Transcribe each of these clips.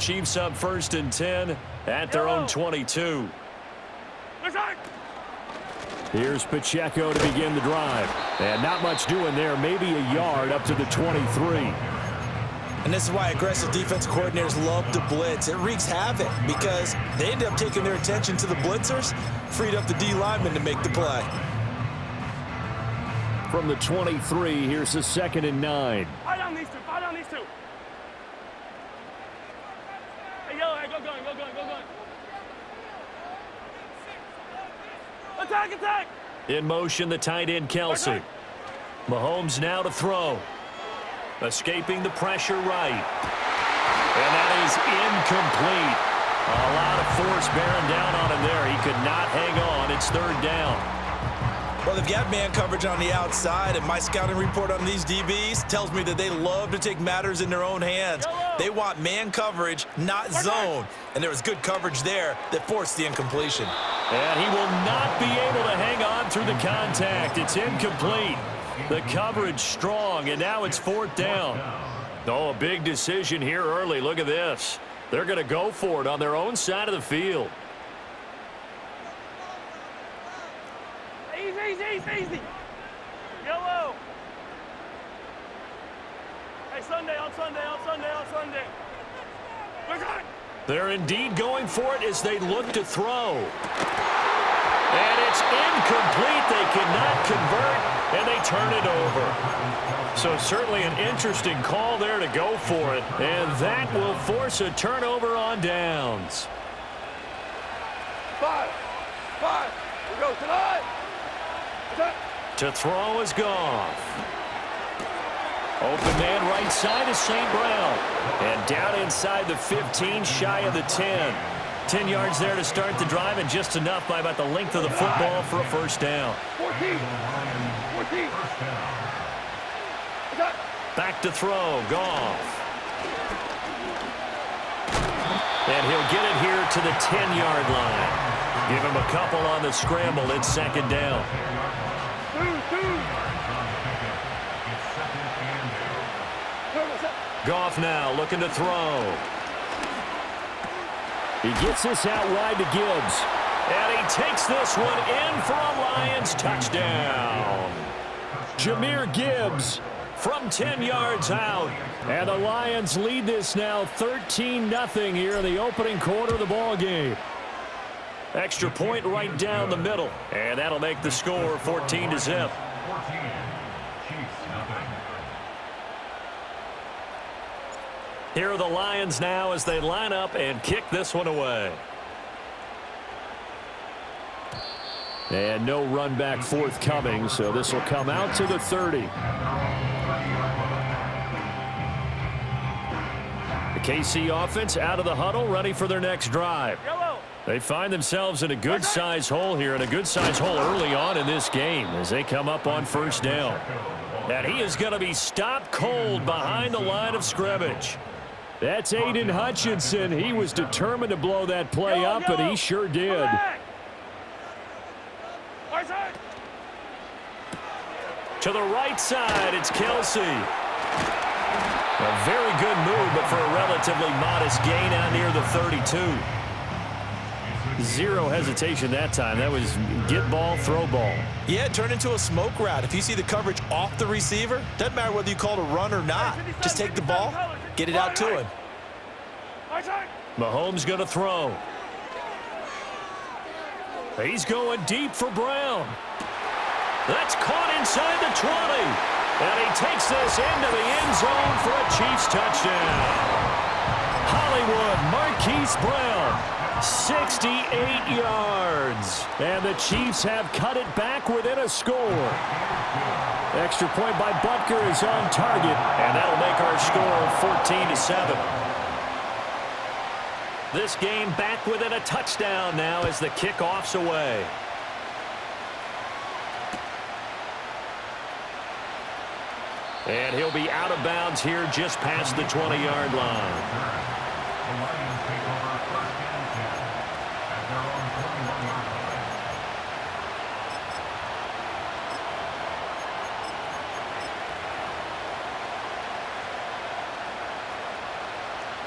Chiefs up 1st and 10 at their own 22. Here's Pacheco to begin the drive. And not much doing there, maybe a yard up to the 23. And this is why aggressive defense coordinators love to blitz. It wreaks havoc because they end up taking their attention to the blitzers, freed up the D lineman to make the play. From the 23, here's the 2nd and 9. Fight on these two. Fight on these two. Hey, go going. Attack. In motion, the tight end, Kelsey. Mahomes now to throw. Escaping the pressure right. And that is incomplete. A lot of force bearing down on him there. He could not hang on. It's 3rd down. Well, they've got man coverage on the outside, and my scouting report on these DBs tells me that they love to take matters in their own hands. They want man coverage, not zone. And there was good coverage there that forced the incompletion. And he will not be able to hang on through the contact. It's incomplete. The coverage strong, and now it's 4th down. Oh, a big decision here early. Look at this. They're going to go for it on their own side of the field. Easy. Yellow. Hey, Sunday. They're indeed going for it as they look to throw. And it's incomplete. They cannot convert, and they turn it over. So certainly an interesting call there to go for it, and that will force a turnover on downs. Five. We go tonight. To throw is Goff. Open man right side is St. Brown. And down inside the 15, shy of the 10. 10 yards there to start the drive, and just enough by about the length of the football for a 1st down. 14. Back to throw, Goff. And he'll get it here to the 10-yard line. Give him a couple on the scramble. It's 2nd down. Goff now looking to throw. He gets this out wide to Gibbs. And he takes this one in for a Lions touchdown. Jahmyr Gibbs from 10 yards out. And the Lions lead this now 13-0 here in the opening quarter of the ball game. Extra point right down the middle. And that'll make the score 14-0. Here are the Lions now as they line up and kick this one away. And no run back forthcoming, so this will come out to the 30. The KC offense out of the huddle, ready for their next drive. They find themselves in a good-sized hole here, and a good-sized hole early on in this game as they come up on 1st down. And he is going to be stopped cold behind the line of scrimmage. That's Aiden Hutchinson. He was determined to blow that play up, and he sure did. To the right side, it's Kelsey. A very good move, but for a relatively modest gain out near the 32. Zero hesitation that time. That was get ball, throw ball. Yeah, it turned into a smoke route. If you see the coverage off the receiver, doesn't matter whether you call it a run or not. Just take the ball, get it out to him. Mahomes going to throw. He's going deep for Brown. That's caught inside the 20. And he takes this into the end zone for a Chiefs touchdown. Hollywood Marquise Brown. 68 yards. And the Chiefs have cut it back within a score. Extra point by Butker is on target. And that'll make our score 14-7. This game back within a touchdown now as the kickoff's away. And he'll be out of bounds here just past the 20-yard line.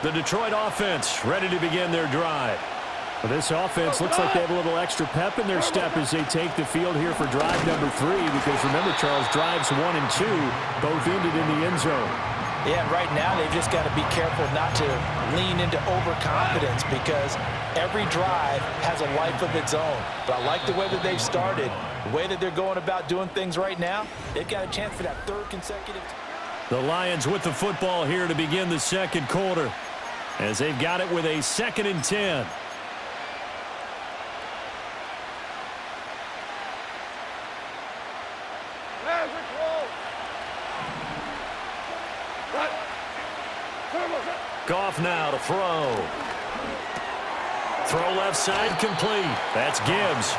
The Detroit offense ready to begin their drive. Well, this offense looks like they have a little extra pep in their step as they take the field here for drive number 3, because remember, Charles, drives 1 and 2 both ended in the end zone. Yeah, and right now they've just got to be careful not to lean into overconfidence, because every drive has a life of its own. But I like the way that they've started, the way that they're going about doing things right now. They've got a chance for that 3rd consecutive. The Lions with the football here to begin the second quarter, as they've got it with a 2nd and 10. Goff now to throw. Throw left side complete. That's Gibbs.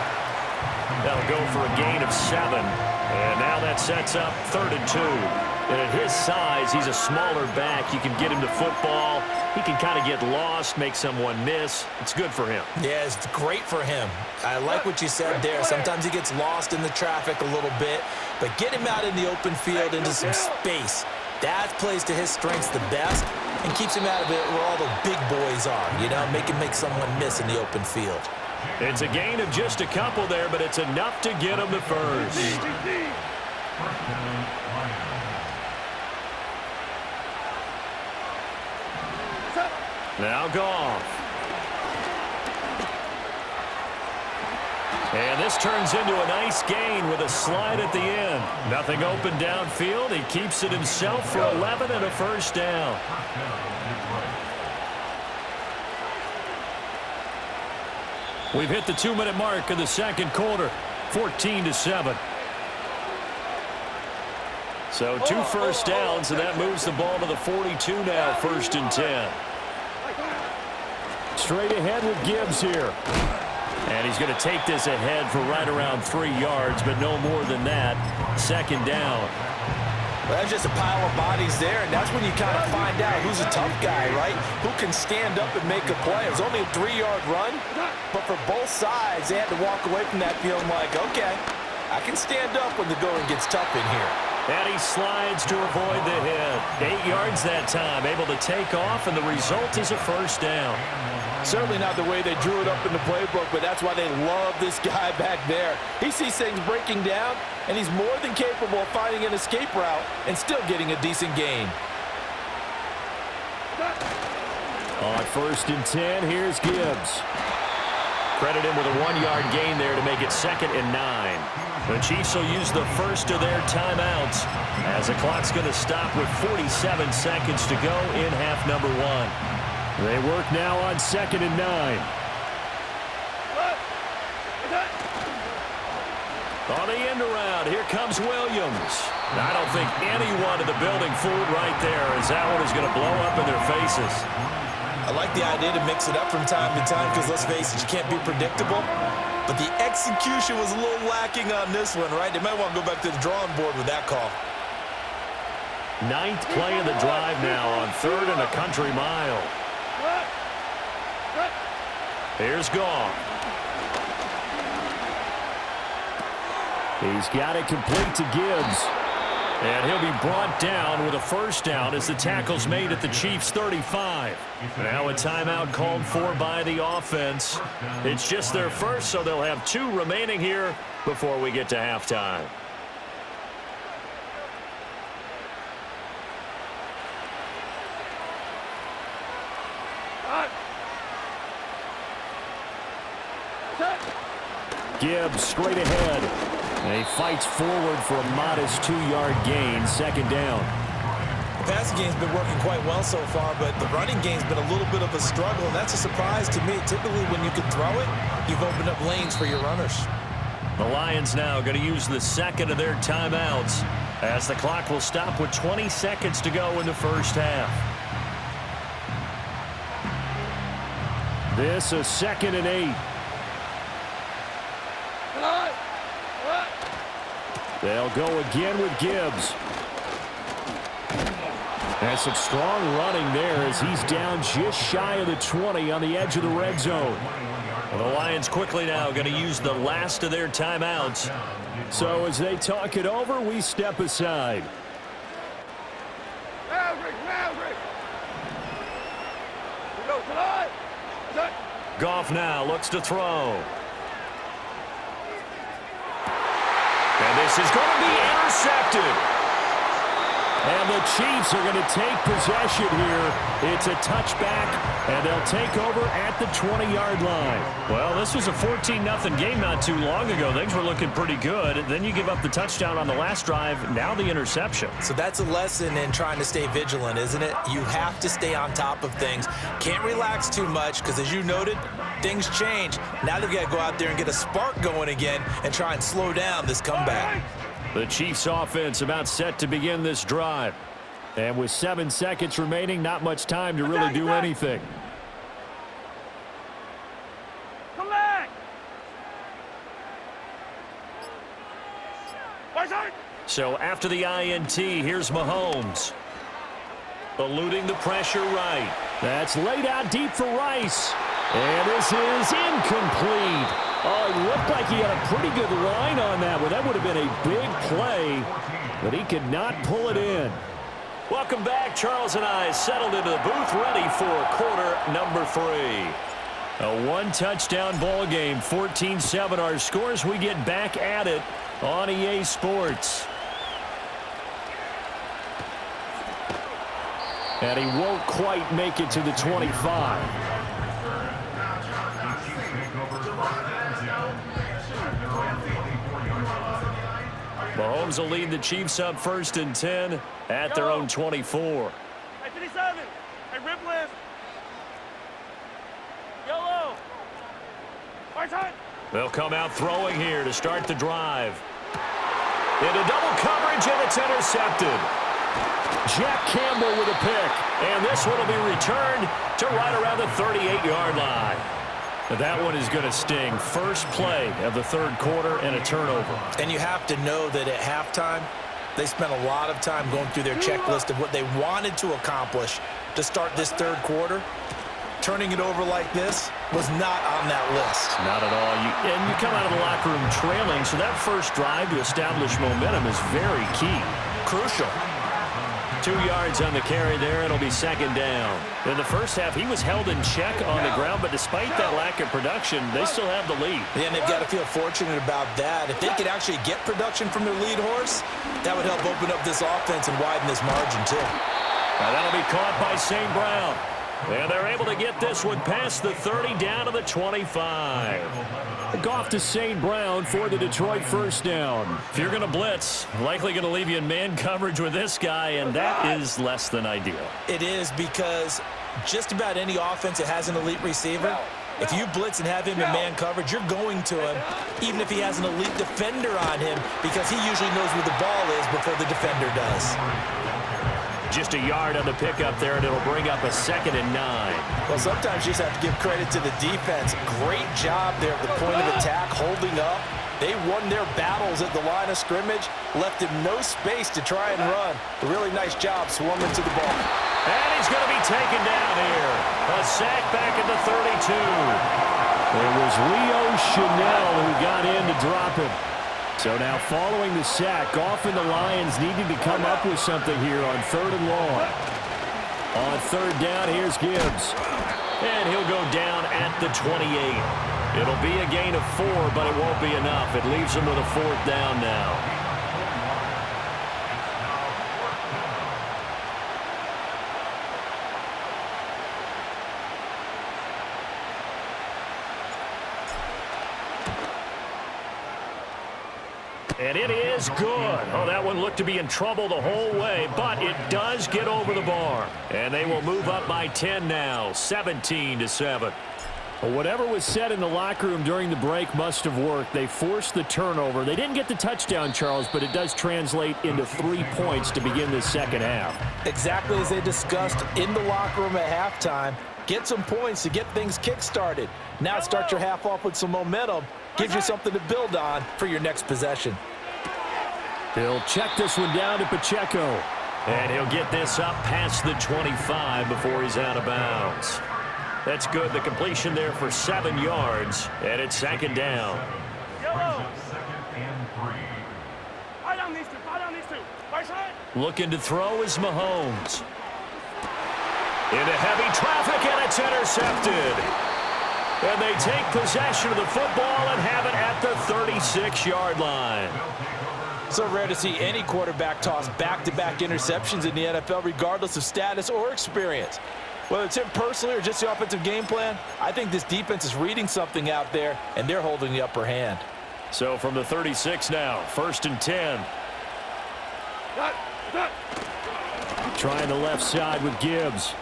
That'll go for a gain of 7. And now that sets up 3rd and 2. And at his size, he's a smaller back. You can get him to football. He can kind of get lost, make someone miss. It's good for him. Yeah, it's great for him. I like what you said there. Sometimes he gets lost in the traffic a little bit, but get him out in the open field into some space. That plays to his strengths the best and keeps him out of it where all the big boys are, you know, make someone miss in the open field. It's a gain of just a couple there, but it's enough to get him to first. Now Goff. And this turns into a nice gain with a slide at the end. Nothing open downfield. He keeps it himself for 11 and a first down. We've hit the 2-minute mark of the second quarter, 14-7. So 2 first downs, and that moves the ball to the 42 now, 1st and 10. Straight ahead with Gibbs here. And he's going to take this ahead for right around 3 yards, but no more than that. 2nd down. Well, that's just a pile of bodies there, and that's when you kind of find out who's a tough guy, right? Who can stand up and make a play. It was only a 3-yard run, but for both sides, they had to walk away from that feeling like, okay, I can stand up when the going gets tough in here. And he slides to avoid the hit. 8 yards that time, able to take off, and the result is a first down. Certainly not the way they drew it up in the playbook, but that's why they love this guy back there. He sees things breaking down, and he's more than capable of finding an escape route and still getting a decent gain. On 1st and 10, here's Gibbs. Credit him with a 1-yard gain there to make it 2nd and 9. The Chiefs will use the first of their timeouts as the clock's going to stop with 47 seconds to go in half number 1. They work now on 2nd and 9. On the end around, here comes Williams. I don't think anyone in the building fooled right there, as that one is going to blow up in their faces. I like the idea to mix it up from time to time because, let's face it, you can't be predictable. But the execution was a little lacking on this one, right? They might want to go back to the drawing board with that call. 9th play of the drive now on 3rd and a country mile. Here's Goff. He's got it complete to Gibbs. And he'll be brought down with a first down as the tackle's made at the Chiefs' 35. Now a timeout called for by the offense. It's just their first, so they'll have 2 remaining here before we get to halftime. Gibbs straight ahead. And he fights forward for a modest 2-yard gain, 2nd down. The passing game's been working quite well so far, but the running game's been a little bit of a struggle, and that's a surprise to me. Typically, when you can throw it, you've opened up lanes for your runners. The Lions now going to use the 2nd of their timeouts as the clock will stop with 20 seconds to go in the first half. This is 2nd and 8. They'll go again with Gibbs. And some strong running there as he's down just shy of the 20 on the edge of the red zone. Well, the Lions quickly now going to use the last of their timeouts. So as they talk it over, we step aside. tonight. Goff now looks to throw. And this is going to be intercepted. And the Chiefs are going to take possession here. It's a touchback, and they'll take over at the 20-yard line. Well, this was a 14-0 game not too long ago. Things were looking pretty good. Then you give up the touchdown on the last drive. Now the interception. So that's a lesson in trying to stay vigilant, isn't it? You have to stay on top of things. Can't relax too much because, as you noted, things change. Now they've got to go out there and get a spark going again and try and slow down this comeback. The Chiefs offense about set to begin this drive. And with 7 seconds remaining, not much time to really do anything. Come back. So after the INT, here's Mahomes. Eluding the pressure right. That's laid out deep for Rice. And this is incomplete. Oh, it looked like he had a pretty good line on that one. That would have been a big play, but he could not pull it in. Welcome back. Charles and I settled into the booth, ready for quarter number 3. A one-touchdown ball game, 14-7 our scores. We get back at it on EA Sports. And he won't quite make it to the 25. Mahomes will lead the Chiefs up 1st and 10 at their own 24. Hey, 57. Hey, rip list. Yellow. Hard time. They'll come out throwing here to start the drive. Into double coverage, and it's intercepted. Jack Campbell with a pick. And this one will be returned to right around the 38-yard line. That one is going to sting. First play of the 3rd quarter and a turnover. And you have to know that at halftime, they spent a lot of time going through their checklist of what they wanted to accomplish to start this 3rd quarter. Turning it over like this was not on that list. Not at all. You come out of the locker room trailing, so that first drive to establish momentum is very key. Crucial. 2 yards on the carry there. It'll be 2nd down. In the first half, he was held in check on the ground, but despite that lack of production, they still have the lead. Yeah, and they've got to feel fortunate about that. If they could actually get production from their lead horse, that would help open up this offense and widen this margin, too. Now that'll be caught by St. Brown. And they're able to get this one past the 30 down to the 25. Goff to St. Brown for the Detroit first down. If you're going to blitz, likely going to leave you in man coverage with this guy, and that is less than ideal. It is, because just about any offense that has an elite receiver, if you blitz and have him in man coverage, you're going to him, even if he has an elite defender on him, because he usually knows where the ball is before the defender does. Just a yard on the pickup there, and it'll bring up a 2nd and 9. Well, sometimes you just have to give credit to the defense. Great job there at the point of attack, holding up. They won their battles at the line of scrimmage, left him no space to try and run. A really nice job swarming to the ball. And he's going to be taken down here. A sack back at the 32. It was Leo Chanel who got in to drop him. So now following the sack, Goff and the Lions needing to come up with something here on 3rd and long. On 3rd down, here's Gibbs. And he'll go down at the 28. It'll be a gain of 4, but it won't be enough. It leaves him with a 4th down now. And it is good. Oh, that one looked to be in trouble the whole way, but it does get over the bar. And they will move up by 10 now, 17-7. Well, whatever was said in the locker room during the break must have worked. They forced the turnover. They didn't get the touchdown, Charles, but it does translate into 3 points to begin this 2nd half. Exactly as they discussed in the locker room at halftime. Get some points to get things kick-started. Now start your half off with some momentum. Gives you something to build on for your next possession. He'll check this one down to Pacheco. And he'll get this up past the 25 before he's out of bounds. That's good. The completion there for 7 yards, and it's 2nd down. Yellow. Fight on these two. Fight on these two. Right side. Looking to throw is Mahomes. Into heavy traffic, and it's intercepted. And they take possession of the football and have it at the 36-yard line. So rare to see any quarterback toss back-to-back interceptions in the NFL, regardless of status or experience. Whether it's him personally or just the offensive game plan, I think this defense is reading something out there, and they're holding the upper hand. So from the 36 now, 1st and 10. Trying the left side with Gibbs.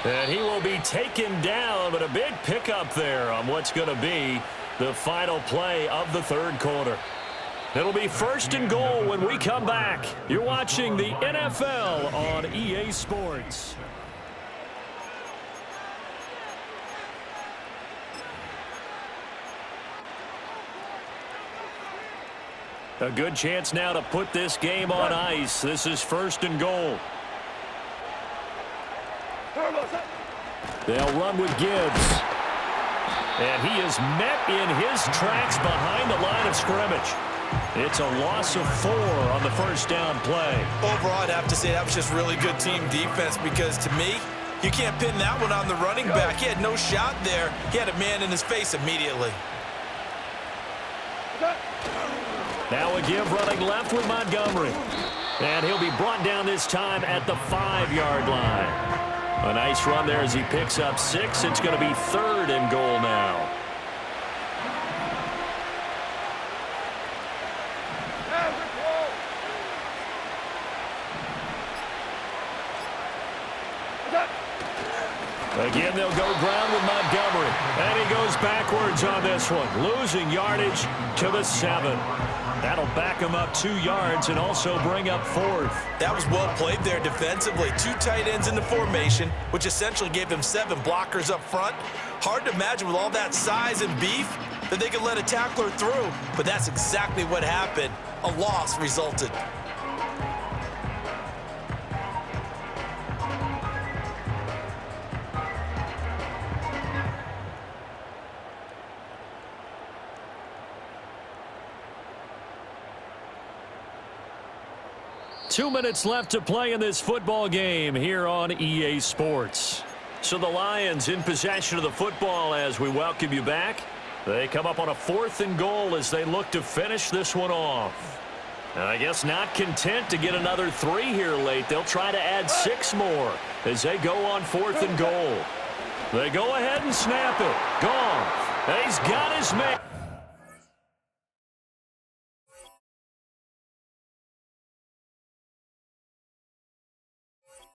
And he will be taken down, but a big pickup there on what's going to be the final play of the third quarter. It'll be 1st and goal when we come back. You're watching the NFL on EA Sports. A good chance now to put this game on ice. This is 1st and goal. They'll run with Gibbs. And he is met in his tracks behind the line of scrimmage. It's a loss of 4 on the 1st down play. Overall, I'd have to say that was just really good team defense, because to me, you can't pin that one on the running back. He had no shot there. He had a man in his face immediately. Now a give running left with Montgomery. And he'll be brought down this time at the 5-yard line. A nice run there as he picks up 6. It's going to be 3rd and goal now. Again, they'll go ground with Montgomery. And he goes backwards on this one, losing yardage to the 7. That'll back him up 2 yards and also bring up 4th. That was well played there defensively. 2 tight ends in the formation, which essentially gave them 7 blockers up front. Hard to imagine with all that size and beef that they could let a tackler through, but that's exactly what happened. A loss resulted. Two minutes left to play in this football game here on EA Sports. So the Lions in possession of the football as we welcome you back. They come up on a 4th and goal as they look to finish this one off. And I guess not content to get another 3 here late. They'll try to add 6 more as they go on 4th and goal. They go ahead and snap it. Goff. And he's got his man.